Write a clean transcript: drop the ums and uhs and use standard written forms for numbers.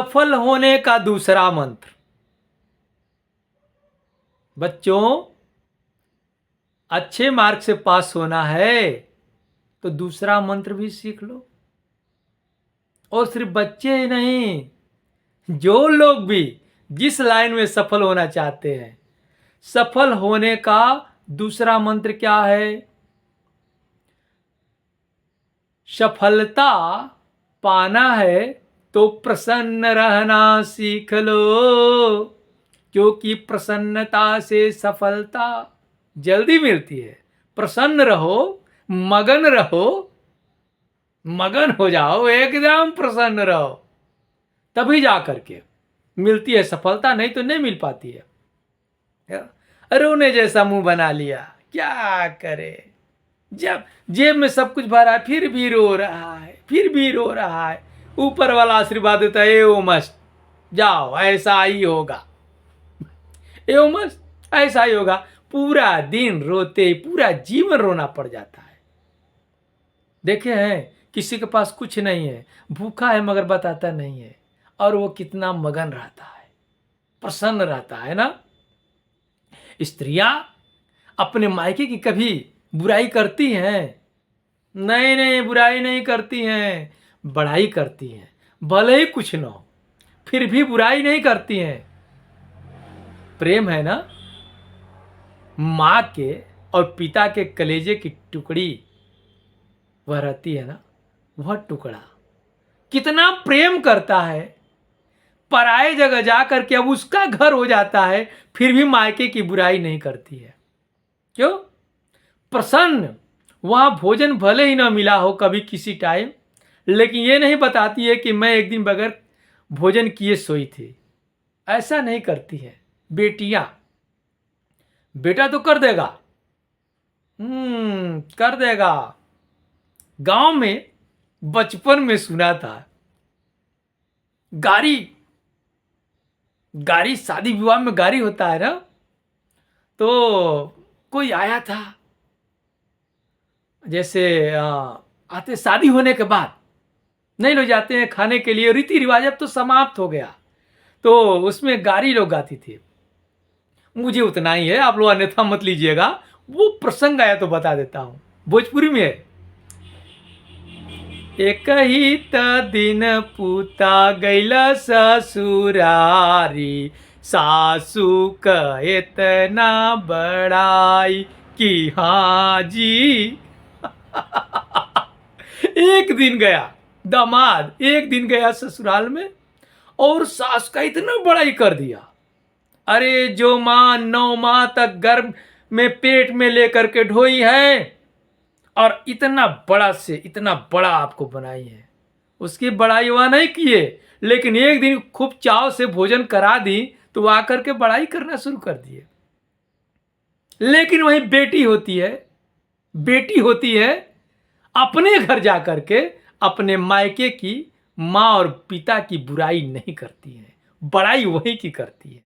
सफल होने का दूसरा मंत्र। बच्चों, अच्छे मार्क से पास होना है तो दूसरा मंत्र भी सीख लो। और सिर्फ बच्चे ही नहीं, जो लोग भी जिस लाइन में सफल होना चाहते हैं, सफल होने का दूसरा मंत्र क्या है? सफलता पाना है तो प्रसन्न रहना सीख लो, क्योंकि प्रसन्नता से सफलता जल्दी मिलती है। प्रसन्न रहो, मगन रहो, मगन हो जाओ, एकदम प्रसन्न रहो, तभी जा करके मिलती है सफलता, नहीं तो नहीं मिल पाती है। रोने जैसा मुंह बना लिया, क्या करे, जब जेब में सब कुछ भरा फिर भी रो रहा है, फिर भी रो रहा है। ऊपर वाला आशीर्वाद देता है, एओ मस्त, जाओ ऐसा ही होगा, एओ मस्त ऐसा ही होगा। पूरा दिन रोते, पूरा जीवन रोना पड़ जाता है। देखे हैं किसी के पास कुछ नहीं है, भूखा है मगर बताता नहीं है, और वो कितना मगन रहता है, प्रसन्न रहता है ना। स्त्रियां अपने मायके की कभी बुराई करती हैं? नहीं नहीं, बुराई नहीं करती हैं, बड़ाई करती हैं। भले ही कुछ न हो फिर भी बुराई नहीं करती हैं। प्रेम है ना, माँ के और पिता के कलेजे की टुकड़ी वह रहती है ना, वह टुकड़ा कितना प्रेम करता है, पराए जगह जा करके अब उसका घर हो जाता है, फिर भी मायके की बुराई नहीं करती है। क्यों? प्रसन्न। वहां भोजन भले ही ना मिला हो कभी किसी टाइम, लेकिन ये नहीं बताती है कि मैं एक दिन बगैर भोजन किए सोई थी। ऐसा नहीं करती है बेटियां। बेटा तो कर देगा, कर देगा। गांव में बचपन में सुना था, गाड़ी गाड़ी शादी विवाह में गाड़ी होता है ना, तो कोई आया था, जैसे आते शादी होने के बाद नहीं लोग जाते हैं खाने के लिए, रीति रिवाज अब तो समाप्त हो गया, तो उसमें गाड़ी लोग गाती थी। मुझे उतना ही है, आप लोग अन्यथा मत लीजिएगा, वो प्रसंग आया तो बता देता हूं। भोजपुरी में है, एक ही त दिन पूता गैला ससुरारी, सासू का इतना बड़ाई कि हाँ जी। एक दिन गया दामाद, एक दिन गया ससुराल में और सास का इतना बड़ाई कर दिया। अरे जो माँ 9 माह तक गर्भ में पेट में लेकर के ढोई है और इतना बड़ा से इतना बड़ा आपको बनाई है, उसकी बड़ाई वह नहीं किए, लेकिन एक दिन खूब चाव से भोजन करा दी तो वह आकर के बड़ाई करना शुरू कर दिए। लेकिन वही बेटी होती है, बेटी होती है अपने घर जाकर के अपने मायके की माँ और पिता की बुराई नहीं करती है, बड़ाई वही की करती है।